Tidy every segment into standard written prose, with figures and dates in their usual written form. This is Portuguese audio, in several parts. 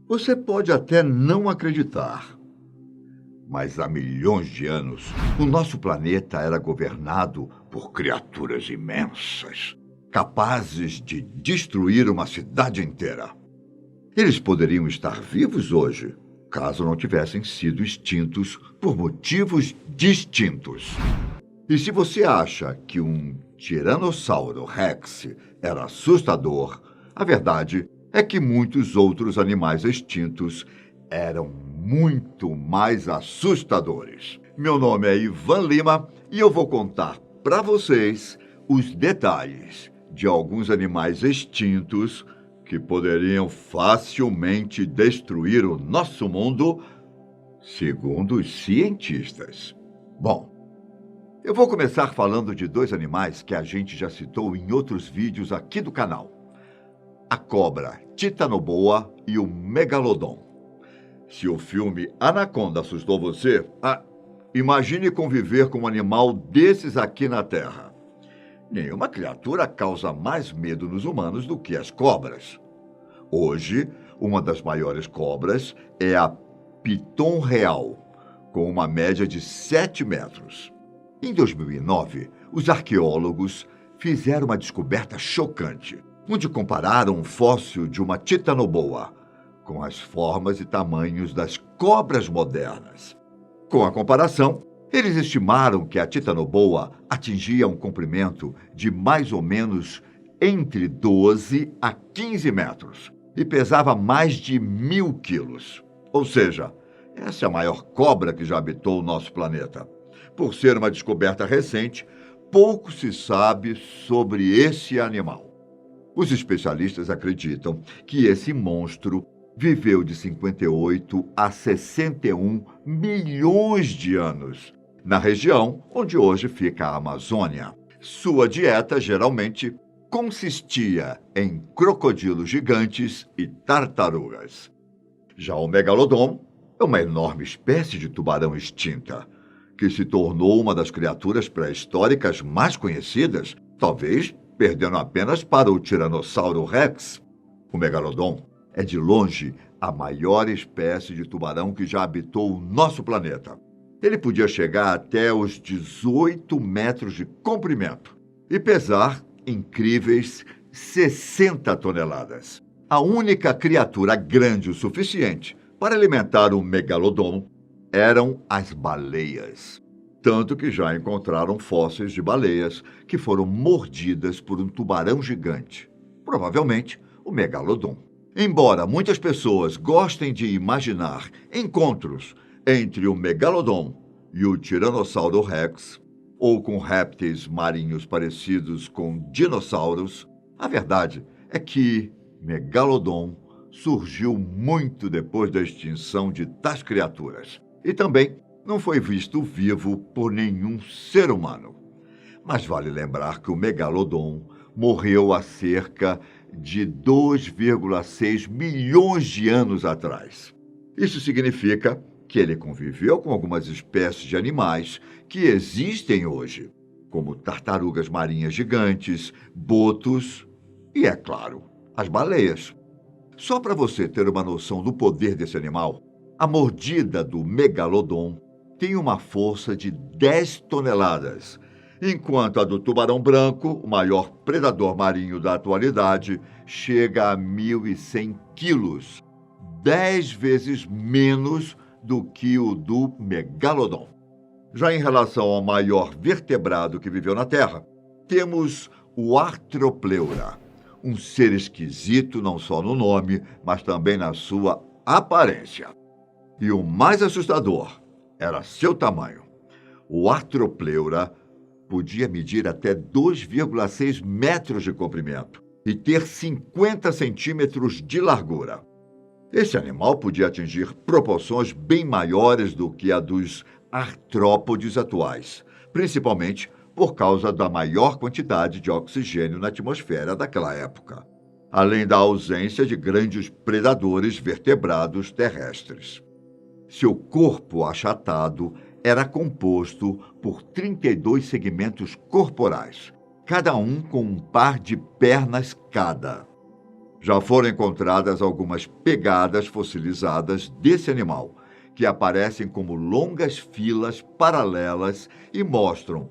Você pode até não acreditar, mas há milhões de anos, o nosso planeta era governado por criaturas imensas, capazes de destruir uma cidade inteira. Eles poderiam estar vivos hoje, caso não tivessem sido extintos por motivos distintos. E se você acha que um Tiranossauro Rex era assustador, a verdade é que muitos outros animais extintos eram muito mais assustadores. Meu nome é Ivan Lima e eu vou contar para vocês os detalhes de alguns animais extintos que poderiam facilmente destruir o nosso mundo, segundo os cientistas. Bom, eu vou começar falando de dois animais que a gente já citou em outros vídeos aqui do canal: a cobra Titanoboa e o megalodon. Se o filme Anaconda assustou você, imagine conviver com um animal desses aqui na Terra. Nenhuma criatura causa mais medo nos humanos do que as cobras. Hoje, uma das maiores cobras é a piton real, com uma média de 7 metros. Em 2009, os arqueólogos fizeram uma descoberta chocante, onde compararam um fóssil de uma titanoboa com as formas e tamanhos das cobras modernas. Com a comparação, eles estimaram que a titanoboa atingia um comprimento de mais ou menos entre 12 a 15 metros e pesava mais de 1.000 quilos. Ou seja, essa é a maior cobra que já habitou o nosso planeta. Por ser uma descoberta recente, pouco se sabe sobre esse animal. Os especialistas acreditam que esse monstro viveu de 58 a 61 milhões de anos, na região onde hoje fica a Amazônia. Sua dieta geralmente consistia em crocodilos gigantes e tartarugas. Já o megalodon é uma enorme espécie de tubarão extinta, que se tornou uma das criaturas pré-históricas mais conhecidas, talvez perdendo apenas para o Tiranossauro Rex. O megalodon é de longe a maior espécie de tubarão que já habitou o nosso planeta. Ele podia chegar até os 18 metros de comprimento e pesar incríveis 60 toneladas. A única criatura grande o suficiente para alimentar o megalodon eram as baleias. Tanto que já encontraram fósseis de baleias que foram mordidas por um tubarão gigante, provavelmente o megalodon. Embora muitas pessoas gostem de imaginar encontros entre o megalodon e o Tiranossauro Rex, ou com répteis marinhos parecidos com dinossauros, a verdade é que megalodon surgiu muito depois da extinção de tais criaturas e também não foi visto vivo por nenhum ser humano. Mas vale lembrar que o megalodon morreu há cerca de 2,6 milhões de anos atrás. Isso significa que ele conviveu com algumas espécies de animais que existem hoje, como tartarugas marinhas gigantes, botos e, é claro, as baleias. Só para você ter uma noção do poder desse animal, a mordida do megalodon tem uma força de 10 toneladas, enquanto a do tubarão branco, o maior predador marinho da atualidade, chega a 1.100 quilos, 10 vezes menos do que o do megalodon. Já em relação ao maior vertebrado que viveu na Terra, temos o Arthropleura, um ser esquisito não só no nome, mas também na sua aparência. E o mais assustador era seu tamanho. O Arthropleura podia medir até 2,6 metros de comprimento e ter 50 centímetros de largura. Esse animal podia atingir proporções bem maiores do que a dos artrópodes atuais, principalmente por causa da maior quantidade de oxigênio na atmosfera daquela época, além da ausência de grandes predadores vertebrados terrestres. Seu corpo achatado era composto por 32 segmentos corporais, cada um com um par de pernas cada. Já foram encontradas algumas pegadas fossilizadas desse animal, que aparecem como longas filas paralelas e mostram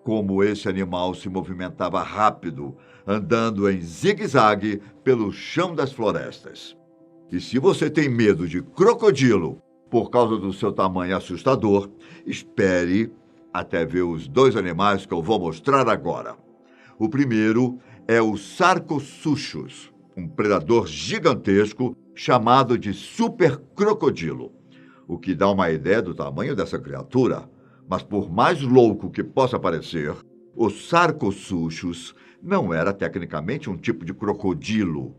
como esse animal se movimentava rápido, andando em zigue-zague pelo chão das florestas. E se você tem medo de crocodilo por causa do seu tamanho assustador, espere até ver os dois animais que eu vou mostrar agora. O primeiro é o Sarcosuchus, um predador gigantesco chamado de supercrocodilo, o que dá uma ideia do tamanho dessa criatura. Mas por mais louco que possa parecer, o Sarcosuchus não era tecnicamente um tipo de crocodilo.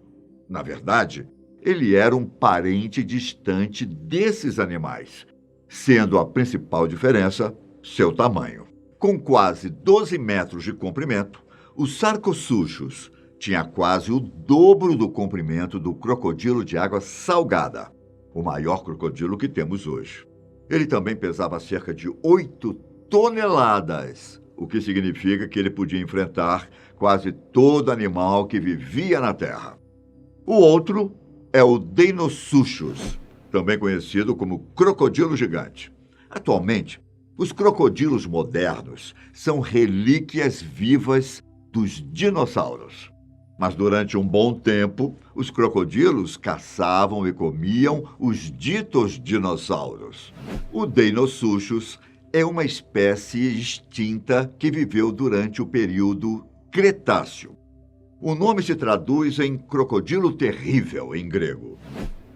Na verdade, ele era um parente distante desses animais, sendo a principal diferença seu tamanho. Com quase 12 metros de comprimento, o Sarcosuchus tinha quase o dobro do comprimento do crocodilo de água salgada, o maior crocodilo que temos hoje. Ele também pesava cerca de 8 toneladas, o que significa que ele podia enfrentar quase todo animal que vivia na Terra. O outro é o Deinosuchus, também conhecido como crocodilo gigante. Atualmente, os crocodilos modernos são relíquias vivas dos dinossauros. Mas durante um bom tempo, os crocodilos caçavam e comiam os ditos dinossauros. O Deinosuchus é uma espécie extinta que viveu durante o período Cretáceo. O nome se traduz em crocodilo terrível em grego.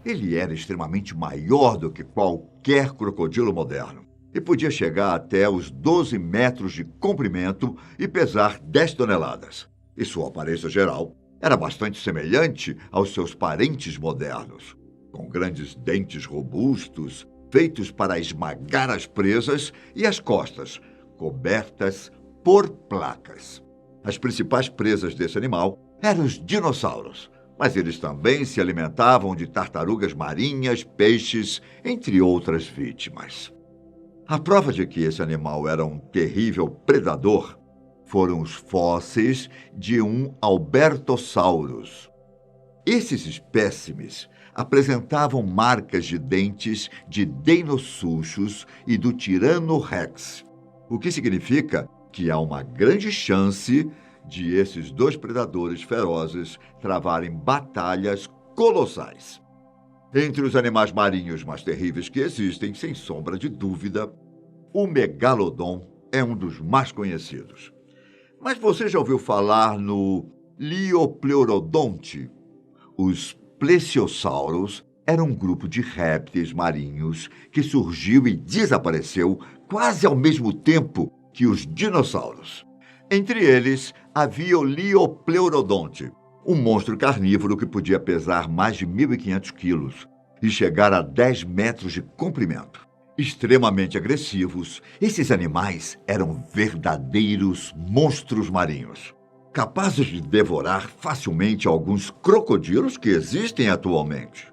Ele era extremamente maior do que qualquer crocodilo moderno e podia chegar até os 12 metros de comprimento e pesar 10 toneladas. E sua aparência geral era bastante semelhante aos seus parentes modernos, com grandes dentes robustos, feitos para esmagar as presas, e as costas, cobertas por placas. As principais presas desse animal eram os dinossauros, mas eles também se alimentavam de tartarugas marinhas, peixes, entre outras vítimas. A prova de que esse animal era um terrível predador foram os fósseis de um Albertosaurus. Esses espécimes apresentavam marcas de dentes de Deinosuchus e do Tirano Rex, o que significa que há uma grande chance de esses dois predadores ferozes travarem batalhas colossais. Entre os animais marinhos mais terríveis que existem, sem sombra de dúvida, o megalodon é um dos mais conhecidos. Mas você já ouviu falar no Liopleurodonte? Os plesiosauros eram um grupo de répteis marinhos que surgiu e desapareceu quase ao mesmo tempo que os dinossauros. Entre eles, havia o Liopleurodonte, um monstro carnívoro que podia pesar mais de 1.500 quilos e chegar a 10 metros de comprimento. Extremamente agressivos, esses animais eram verdadeiros monstros marinhos, capazes de devorar facilmente alguns crocodilos que existem atualmente.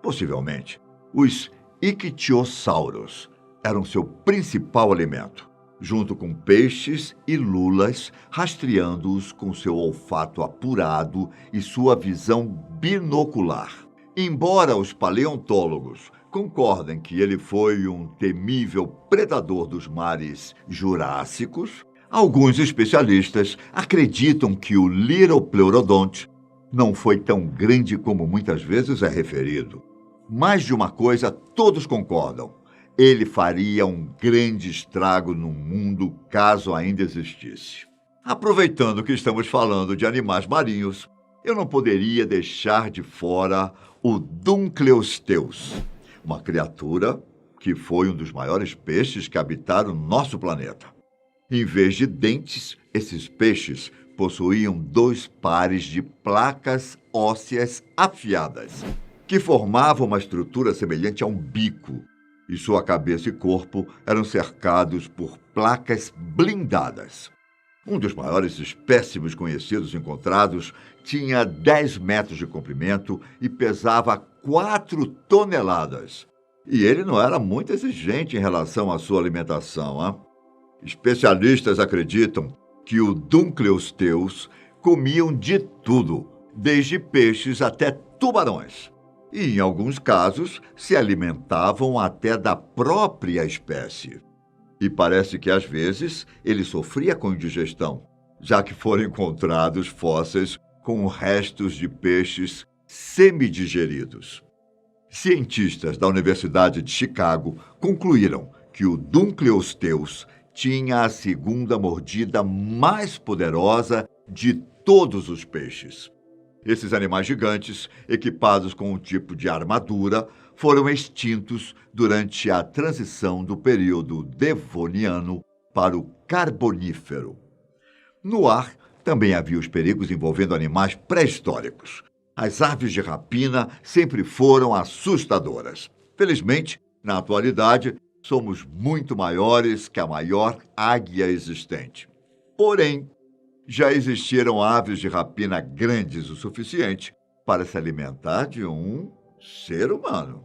Possivelmente, os ictiossauros eram seu principal alimento, junto com peixes e lulas, rastreando-os com seu olfato apurado e sua visão binocular. Embora os paleontólogos concordem que ele foi um temível predador dos mares jurássicos, alguns especialistas acreditam que o Liopleurodonte não foi tão grande como muitas vezes é referido. Mais de uma coisa todos concordam: ele faria um grande estrago no mundo caso ainda existisse. Aproveitando que estamos falando de animais marinhos, eu não poderia deixar de fora o Dunkleosteus, uma criatura que foi um dos maiores peixes que habitaram nosso planeta. Em vez de dentes, esses peixes possuíam 2 pares de placas ósseas afiadas, que formavam uma estrutura semelhante a um bico, e sua cabeça e corpo eram cercados por placas blindadas. Um dos maiores espécimes conhecidos encontrados tinha 10 metros de comprimento e pesava 4 toneladas. E ele não era muito exigente em relação à sua alimentação, hein? Especialistas acreditam que o Dunkleosteus comiam de tudo, desde peixes até tubarões. E, em alguns casos, se alimentavam até da própria espécie. E parece que, às vezes, ele sofria com indigestão, já que foram encontrados fósseis com restos de peixes semidigeridos. Cientistas da Universidade de Chicago concluíram que o Dunkleosteus tinha a segunda mordida mais poderosa de todos os peixes. Esses animais gigantes, equipados com um tipo de armadura, foram extintos durante a transição do período Devoniano para o Carbonífero. No ar, também havia os perigos envolvendo animais pré-históricos. As aves de rapina sempre foram assustadoras. Felizmente, na atualidade, somos muito maiores que a maior águia existente. Porém, já existiram aves de rapina grandes o suficiente para se alimentar de um ser humano.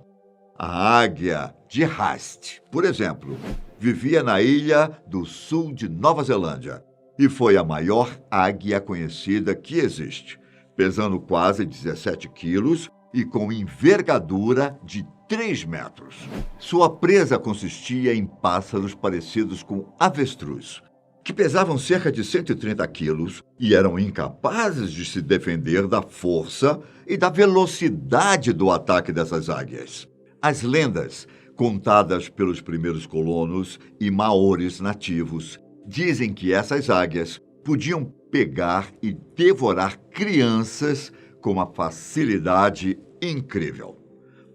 A águia de Haast, por exemplo, vivia na ilha do sul de Nova Zelândia e foi a maior águia conhecida que existe, pesando quase 17 quilos e com envergadura de 3 metros. Sua presa consistia em pássaros parecidos com avestruz, que pesavam cerca de 130 quilos e eram incapazes de se defender da força e da velocidade do ataque dessas águias. As lendas, contadas pelos primeiros colonos e maores nativos, dizem que essas águias podiam pegar e devorar crianças com uma facilidade incrível.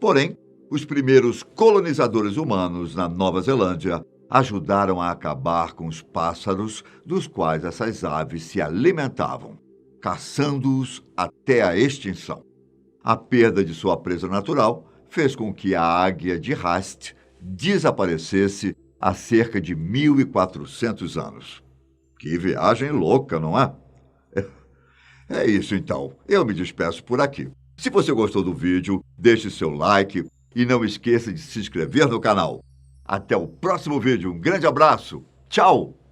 Porém, os primeiros colonizadores humanos na Nova Zelândia ajudaram a acabar com os pássaros dos quais essas aves se alimentavam, caçando-os até a extinção. A perda de sua presa natural fez com que a águia de Haast desaparecesse há cerca de 1.400 anos. Que viagem louca, não é? É isso então. Eu me despeço por aqui. Se você gostou do vídeo, deixe seu like e não esqueça de se inscrever no canal. Até o próximo vídeo. Um grande abraço. Tchau!